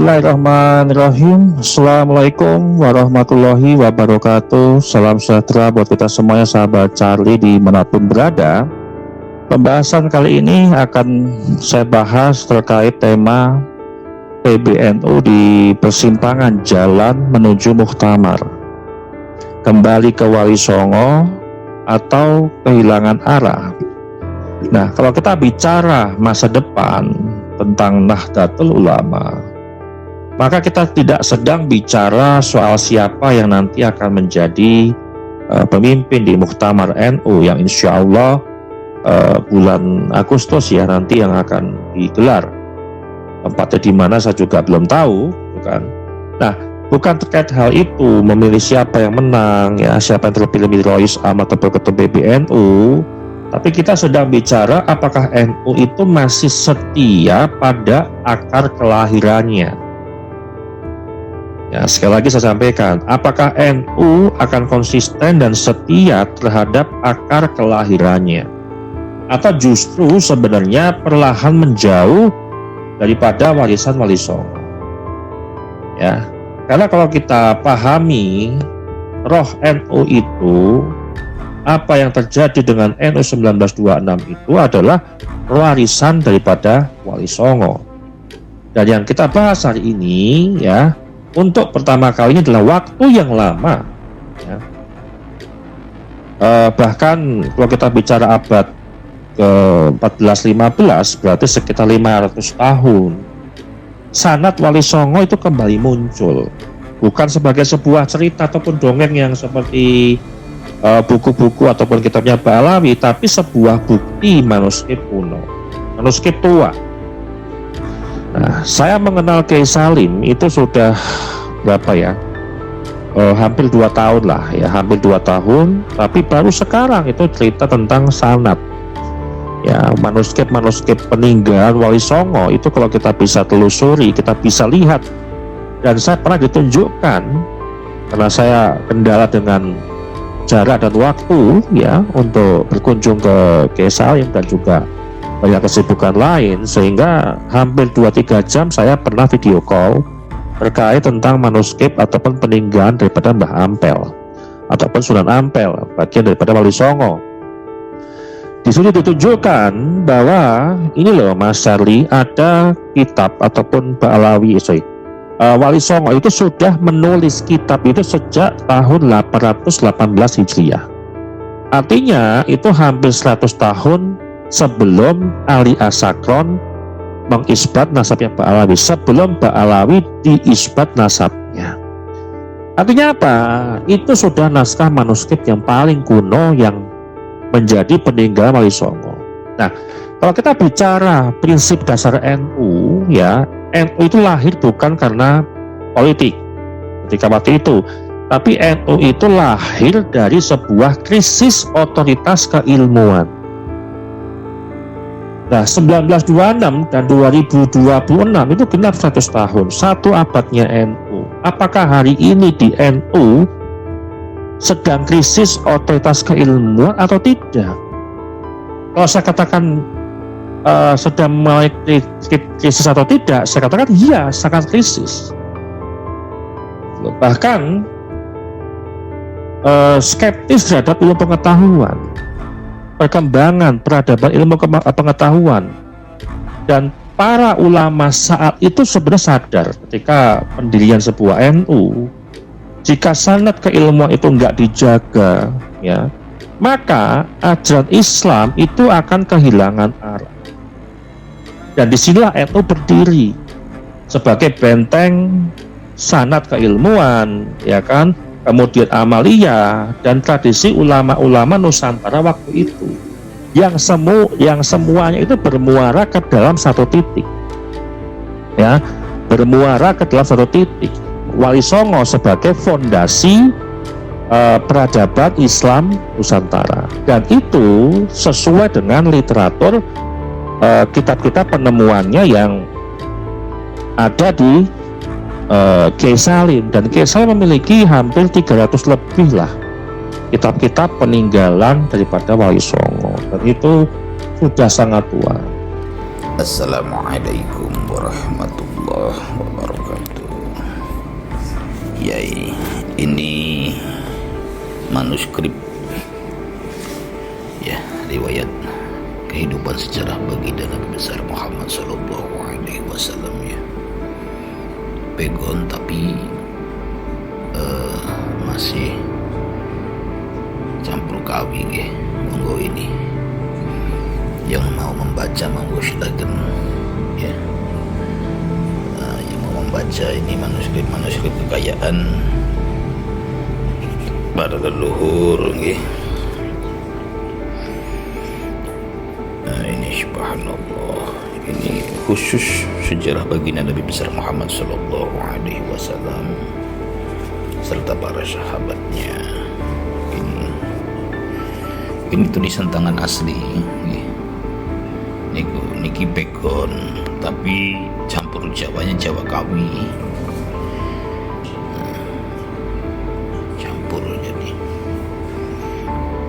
Bismillahirrahmanirrahim. Assalamualaikum warahmatullahi wabarakatuh. Salam sejahtera buat kita semuanya, sahabat Charlie dimanapun berada. Pembahasan kali ini akan saya bahas terkait tema PBNU di persimpangan jalan menuju Muktamar. Kembali ke Wali Songo atau kehilangan arah. Nah, kalau kita bicara masa depan tentang Nahdlatul Ulama, maka kita tidak sedang bicara soal siapa yang nanti akan menjadi pemimpin di Muktamar NU yang insya Allah bulan Agustus ya nanti yang akan digelar. Tempatnya di mana saya juga belum tahu, bukan? Nah, bukan terkait hal itu memilih siapa yang menang ya, siapa yang terpilih menjadi Rois Am atau Ketua PBNU, tapi kita sedang bicara apakah NU itu masih setia pada akar kelahirannya. Ya, sekali lagi saya sampaikan, apakah NU akan konsisten dan setia terhadap akar kelahirannya, atau justru sebenarnya perlahan menjauh daripada warisan Wali Songo? Ya, karena kalau kita pahami roh NU itu, apa yang terjadi dengan NU 1926 itu adalah warisan daripada Wali Songo. Dan yang kita bahas hari ini ya, untuk pertama kalinya adalah waktu yang lama ya. Bahkan kalau kita bicara abad ke-14-15 berarti sekitar 500 tahun sanad Wali Songo itu kembali muncul, bukan sebagai sebuah cerita ataupun dongeng yang seperti buku-buku ataupun kitabnya Mbak Alawi, tapi sebuah bukti manuskrip kuno, manuskrip tua. Nah, saya mengenal Kiai Salim itu sudah berapa ya? Hampir 2 tahun lah ya, hampir 2 tahun. Tapi baru sekarang itu cerita tentang sanad. Ya, manuskrip peninggalan Wali Songo itu kalau kita bisa telusuri, kita bisa lihat. Dan saya pernah ditunjukkan karena saya kendala dengan jarak dan waktu ya untuk berkunjung ke Kiai Salim dan juga banyak kesibukan lain, sehingga hampir 2-3 jam saya pernah video call terkait tentang manuskrip ataupun peninggalan daripada Mbah Ampel ataupun Sunan Ampel, bagian daripada Wali Songo. Di sini ditunjukkan bahwa ini loh Mas Charlie, ada kitab ataupun Mbah Alawi, Wali Songo itu sudah menulis kitab itu sejak tahun 818 Hijriah. Artinya itu hampir 100 tahun sebelum Ali Asakron mengisbat nasabnya Mbah Alawi, sebelum Mbah Alawi diisbat nasabnya. Artinya apa? Itu sudah naskah manuskrip yang paling kuno yang menjadi peninggalan Wali Songo. Nah, kalau kita bicara prinsip dasar NU ya, NU itu lahir bukan karena politik ketika waktu itu, tapi NU itu lahir dari sebuah krisis otoritas keilmuan. Nah, 1926 dan 2026 itu genap 100 tahun, 1 abadnya NU. Apakah hari ini di NU sedang krisis otoritas keilmuan atau tidak? Kalau saya katakan sedang mulai krisis atau tidak, saya katakan iya, sangat krisis. Bahkan skeptis terhadap ilmu pengetahuan, perkembangan peradaban ilmu pengetahuan. Dan para ulama saat itu sebenarnya sadar ketika pendirian sebuah NU, jika sanad keilmuan itu enggak dijaga ya, maka ajaran Islam itu akan kehilangan arah. Dan disinilah NU berdiri sebagai benteng sanad keilmuan ya kan, kemudian amaliyah dan tradisi ulama-ulama Nusantara waktu itu yang semuanya itu bermuara ke dalam satu titik ya, bermuara ke dalam satu titik. Wali Songo sebagai fondasi peradaban Islam Nusantara, dan itu sesuai dengan literatur kitab-kitab penemuannya yang ada di Kiai Salim. Dan Kiai Salim memiliki hampir 300 lebih lah kitab-kitab peninggalan daripada Wali Songo, dan itu sudah sangat tua. Assalamualaikum warahmatullahi wabarakatuh. Ya, ini manuskrip ya, riwayat kehidupan sejarah baginda Nabi besar Muhammad Sallallahu Alaihi Wasallam ya. Pegon tapi masih campur kawi ya. Monggo ini yang mau membaca monggo silakan ya. Yang mau membaca ini manuskrip kekayaan para leluhur nggih. Nah, ini subhanallah, ini khusus sejarah baginda Nabi besar Muhammad sallallahu alaihi wasallam serta para sahabatnya. Ini tulisan tangan asli nggih. Niki pegon tapi campur Jawanya Jawa Kawi.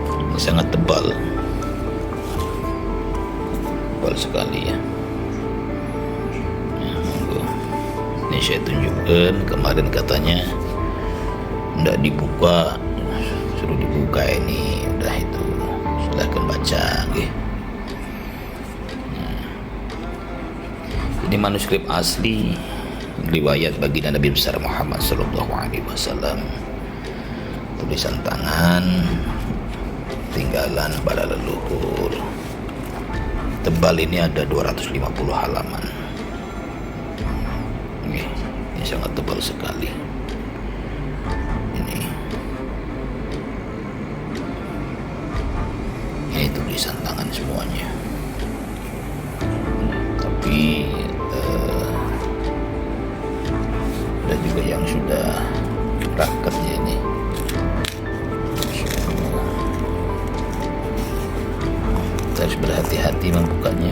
Jadi sangat tebal sekali ya. Ini saya tunjukkan, kemarin katanya tidak dibuka, suruh dibuka, ini udah, itu silahkan baca gitu. Ini manuskrip asli riwayat baginda Nabi besar Muhammad Sallallahu Alaihi Wasallam, tulisan tangan tinggalan para leluhur. Tebal ini ada 250 halaman. Ini sangat tebal sekali. Ini tulisan tangan semuanya. Tapi ada juga yang sudah raket ya ini. Harus berhati-hati membukanya.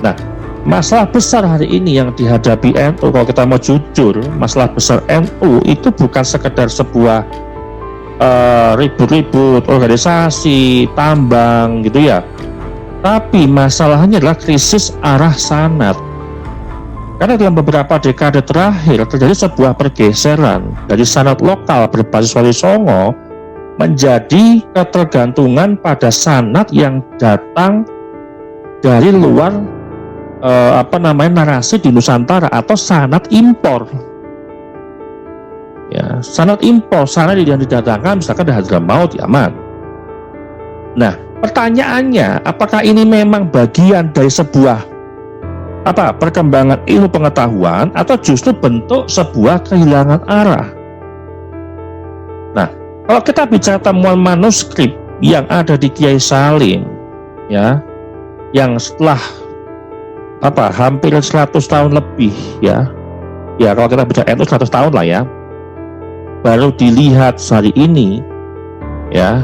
Nah, masalah besar hari ini yang dihadapi NU, kalau kita mau jujur, masalah besar NU itu bukan sekedar sebuah ribut-ribut organisasi tambang gitu ya, tapi masalahnya adalah krisis arah sanad. Karena dalam beberapa dekade terakhir terjadi sebuah pergeseran dari sanad lokal berbasis Wali Songo menjadi ketergantungan pada sanad yang datang dari luar narasi di Nusantara atau sanad impor. Ya, sanad impor, sanad yang didatangkan misalkan dari Hadramaut, Yaman. Nah, pertanyaannya, apakah ini memang bagian dari sebuah perkembangan ilmu pengetahuan atau justru bentuk sebuah kehilangan arah? Nah, kalau kita bicara temuan manuskrip yang ada di Kiai Salim, ya, yang setelah hampir 100 tahun lebih, ya kalau kita bicara NU 100 tahun lah ya, baru dilihat hari ini, ya,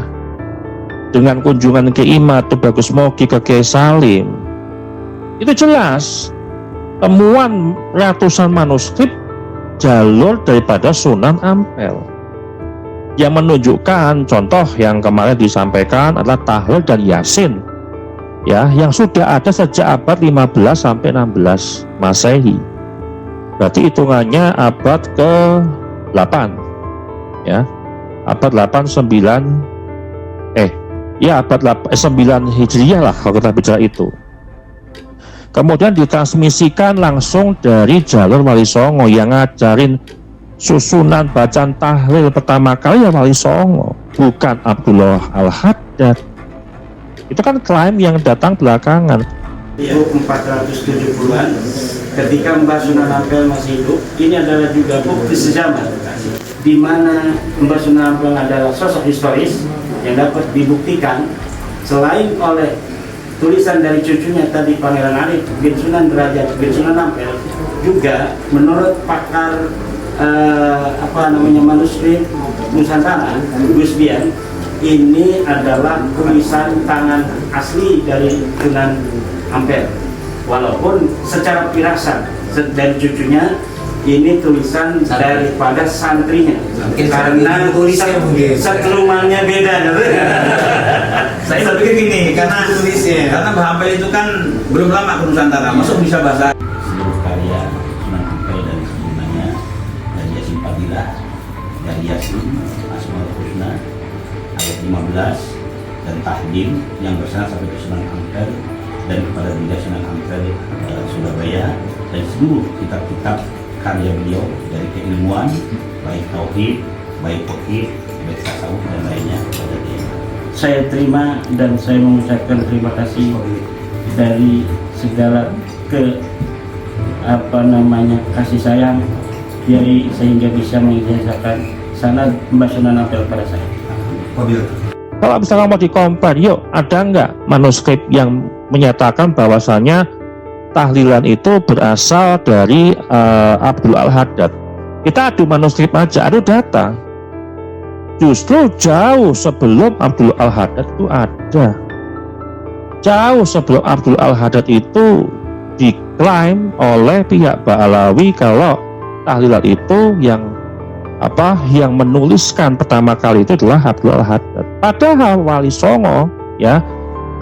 dengan kunjungan Kiai Imad Bagus Mogi ke Kiai Salim, itu jelas temuan ratusan manuskrip jalur daripada Sunan Ampel, yang menunjukkan contoh yang kemarin disampaikan adalah tahlil dan yasin, ya, yang sudah ada sejak abad 15 sampai 16 Masehi. Berarti hitungannya abad ke-8, ya, abad 8 9 Hijriyah lah kalau kita bicara itu. Kemudian ditransmisikan langsung dari jalur Wali Songo yang ngajarin susunan bacaan tahlil pertama kali ya Wali Songo, bukan Abdullah Al-Haddad. Itu kan klaim yang datang belakangan. 1470-an ketika Mbah Sunan Ampel masih hidup, ini adalah juga bukti sejaman di mana Mbah Sunan Ampel adalah sosok historis yang dapat dibuktikan selain oleh tulisan dari cucunya tadi Pangeran Arif bin Sunan Derajat bin Sunan Ampel, juga menurut pakar manuskrip Nusantara Gus Bian, ini adalah tulisan tangan asli dari Sunan Ampel, walaupun secara firasat dari cucunya ini tulisan daripada santrinya, karena tulisan setrumannya beda. Saya berpikir gini, karena Mbah Ampel itu kan belum lama ke Nusantara, masuk bisa bahasa. Seluruh karya Sunan Ampel dan sebagainya dan Yasin Al-Maidah dari Yasin Asmaul Husna ayat 15 dan Tahdim yang bersama sampai ke Sunan Ampel dan kepada Bunda Sunan Ampel Surabaya dan seluruh kitab-kitab karya beliau dari keilmuan baik tauhid, baik fikih, baik tasawuf dan lainnya kepada dia. Saya terima dan saya mengucapkan terima kasih dari segala kasih sayang Kiai sehingga bisa mengijazahkan sanad Mbah Sunan Ampel pada saya. Kalau misalnya mau dikompar, yuk ada nggak manuskrip yang menyatakan bahwasanya tahlilan itu berasal dari Abdul Al-Haddad? Kita adu manuskrip aja, adu data. Justru jauh sebelum Abdul Al-Haddad itu ada. Jauh sebelum Abdul Al-Haddad itu diklaim oleh pihak Ba'alawi kalau tahlilan itu yang menuliskan pertama kali itu adalah Abdul Al-Haddad. Padahal Wali Songo ya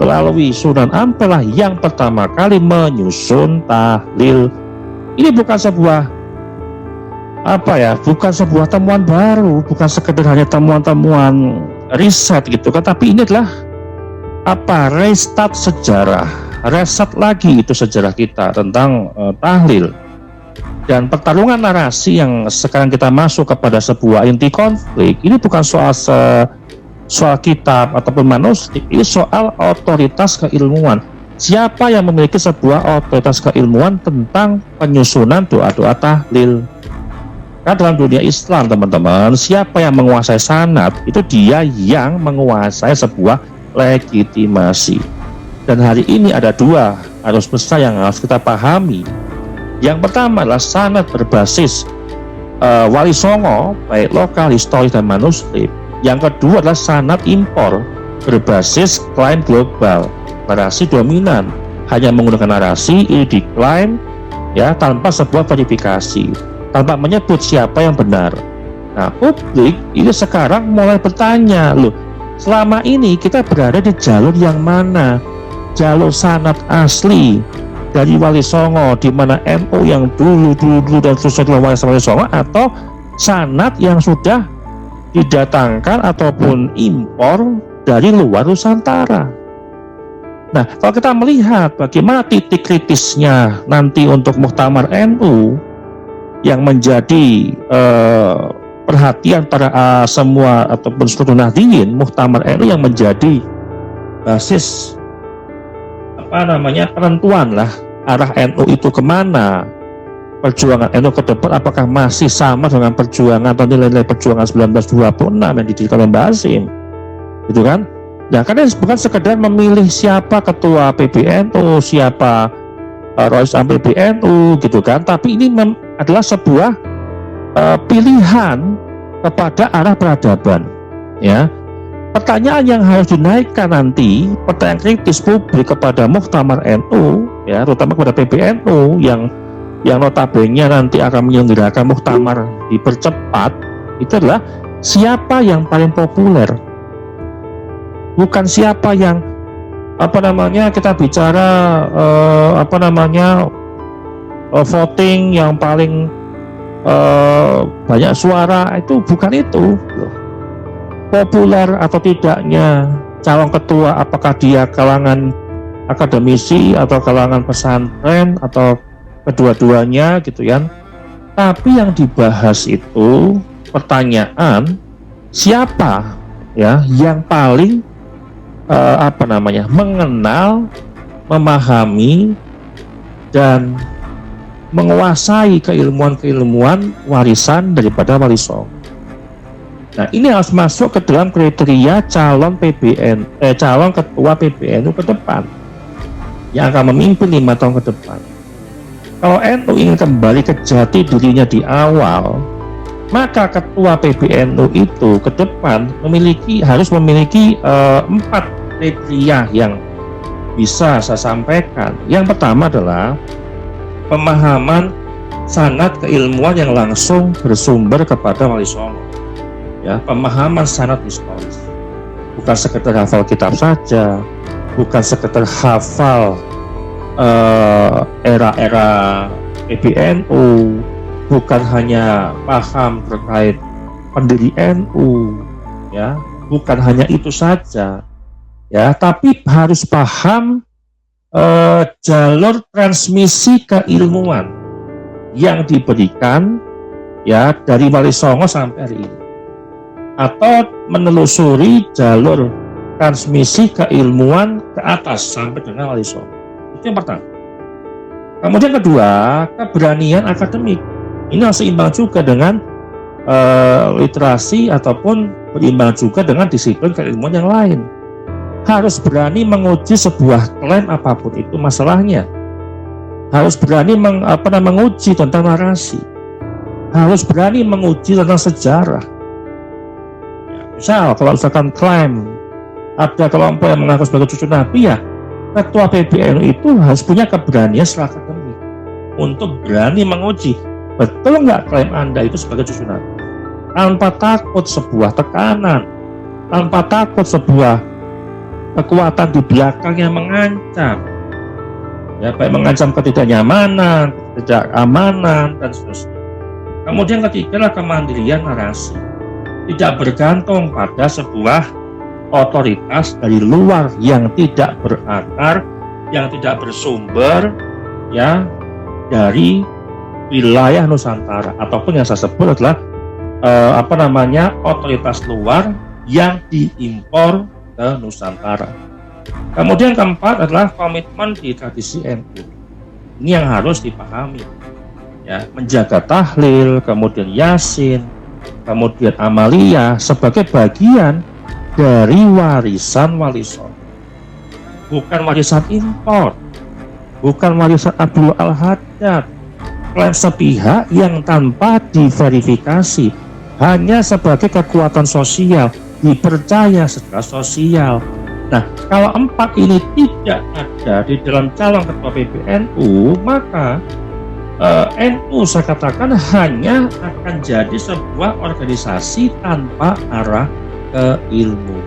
melalui Sunan Ampel lah yang pertama kali menyusun tahlil. Ini bukan sebuah bukan sebuah temuan baru, bukan sekedar hanya temuan-temuan riset gitu kan, tapi ini adalah restart sejarah, reset lagi itu sejarah kita tentang tahlil. Dan pertarungan narasi yang sekarang kita masuk kepada sebuah inti konflik, ini bukan soal kitab ataupun manuskrip, ini soal otoritas keilmuan. Siapa yang memiliki sebuah otoritas keilmuan tentang penyusunan doa-doa tahlil? Karena dalam dunia Islam teman-teman, siapa yang menguasai sanad itu dia yang menguasai sebuah legitimasi. Dan hari ini ada dua arus besar yang harus kita pahami. Yang pertama adalah sanad berbasis Wali Songo, baik lokal, historis dan manuskrip. Yang kedua adalah sanad impor berbasis klaim global, narasi dominan, hanya menggunakan narasi ini diklaim ya tanpa sebuah verifikasi, tanpa menyebut siapa yang benar. Nah, publik ini sekarang mulai bertanya, loh, selama ini kita berada di jalur yang mana? Jalur sanad asli dari Wali Songo, di mana NU yang dulu dan susah Wali Songo, atau sanad yang sudah didatangkan ataupun impor dari luar Nusantara. Nah, kalau kita melihat bagaimana titik kritisnya nanti untuk Muktamar NU yang menjadi perhatian para semua ataupun seluruh Nahdliyin, Muktamar NU yang menjadi basis penentuan lah arah NU itu kemana, perjuangan NU ke depan apakah masih sama dengan perjuangan atau nilai-nilai perjuangan 1926 yang didirikan oleh Mbah Hasyim, gitu kan? Nah, karena bukan sekedar memilih siapa ketua PBNU, siapa Rois Am PBNU, gitu kan? Tapi ini adalah sebuah pilihan kepada arah peradaban, ya. Pertanyaan yang harus dinaikkan nanti, pertanyaan kritis publik kepada Muktamar NU, ya, terutama kepada PBNU yang notabene nanti akan menyelenggarakan Muktamar dipercepat, itu adalah siapa yang paling populer, bukan siapa yang kita bicara voting yang paling banyak suara, itu bukan itu. Populer atau tidaknya calon ketua, apakah dia kalangan akademisi atau kalangan pesantren atau kedua-duanya, gitu ya. Tapi yang dibahas itu pertanyaan siapa ya yang paling mengenal, memahami dan menguasai keilmuan-keilmuan warisan daripada Wali Songo. Nah, ini harus masuk ke dalam kriteria calon ketua PBNU ke depan yang akan memimpin 5 tahun ke depan. Kalau NU ingin kembali ke jati dirinya di awal, maka ketua PBNU itu ke depan harus memiliki 4 kriteria yang bisa saya sampaikan. Yang pertama adalah pemahaman sanad keilmuan yang langsung bersumber kepada Wali Songo. Ya, pemahaman sanad historis, bukan sekedar hafal kitab saja, bukan sekedar hafal era-era PBNU, bukan hanya paham terkait pendiri NU, ya, bukan hanya itu saja, ya, tapi harus paham jalur transmisi keilmuan yang diberikan, ya, dari Wali Songo sampai hari ini, atau menelusuri jalur transmisi keilmuan ke atas sampai dengan Wali Songo. Itu yang pertama. Kemudian kedua, keberanian akademik. Ini harus seimbang juga dengan literasi ataupun berimbang juga dengan disiplin keilmuan yang lain. Harus berani menguji sebuah klaim apapun itu masalahnya. Harus berani menguji tentang narasi. Harus berani menguji tentang sejarah. Ya, misal kalau misalkan klaim ada kelompok yang mengaku sebagai cucu Nabi, ya ketua PBNU itu harus punya keberanian secara akademik untuk berani menguji betul nggak klaim Anda itu sebagai cucu Nabi, tanpa takut sebuah tekanan, tanpa takut sebuah kekuatan di belakang yang mengancam, ya, baik mengancam ketidaknyamanan, ketidakamanan, dan seterusnya. Kemudian ketiga adalah kemandirian narasi, tidak bergantung pada sebuah otoritas dari luar yang tidak berakar, yang tidak bersumber, ya, dari wilayah Nusantara, ataupun yang saya sebut adalah otoritas luar yang diimpor ke Nusantara. Kemudian keempat adalah komitmen di tradisi NU. Ini yang harus dipahami, ya, menjaga tahlil, kemudian yasin, kemudian amaliyah sebagai bagian dari warisan Wali Songo, bukan warisan impor, bukan warisan Abdul Al-Haddad, klaim sepihak yang tanpa diverifikasi, hanya sebagai kekuatan sosial, dipercaya secara sosial. Nah, kalau empat ini tidak ada di dalam calon ketua PBNU, maka NU saya katakan hanya akan jadi sebuah organisasi tanpa arah keilmuan.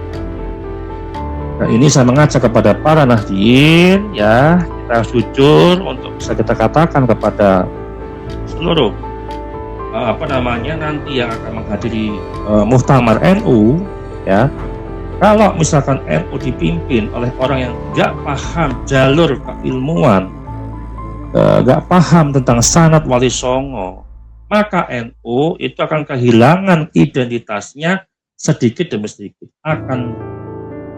Nah, ini saya mengajak kepada para nahdien, ya, kita harus jujur untuk bisa kita katakan kepada seluruh nanti yang akan menghadiri muktamar NU, ya, kalau misalkan NU dipimpin oleh orang yang nggak paham jalur keilmuan, nggak paham tentang sanad Wali Songo, maka NU itu akan kehilangan identitasnya sedikit demi sedikit, akan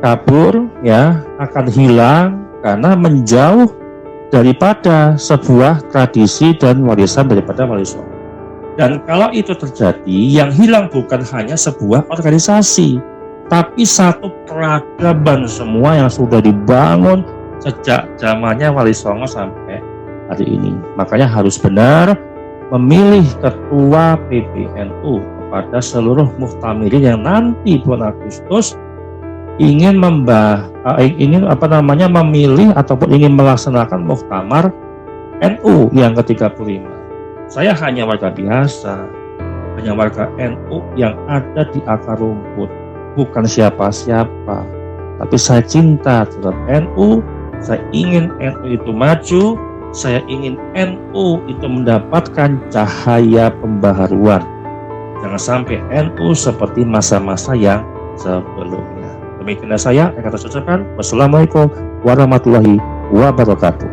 kabur, ya, akan hilang karena menjauh daripada sebuah tradisi dan warisan daripada Wali Songo. Dan kalau itu terjadi, yang hilang bukan hanya sebuah organisasi, tapi satu peradaban semua yang sudah dibangun sejak zamannya Wali Songo sampai hari ini. Makanya harus benar memilih ketua PBNU pada seluruh muhtamirin yang nanti bulan Agustus ingin memilih ataupun ingin melaksanakan muktamar NU yang ke-35. Saya hanya warga biasa, hanya warga NU yang ada di akar rumput, bukan siapa-siapa, tapi saya cinta terhadap NU. Saya ingin NU itu maju, saya ingin NU itu mendapatkan cahaya pembaharuan. Jangan sampai NU seperti masa-masa yang sebelumnya. Demikian saya kata ucapkan. Wassalamualaikum warahmatullahi wabarakatuh.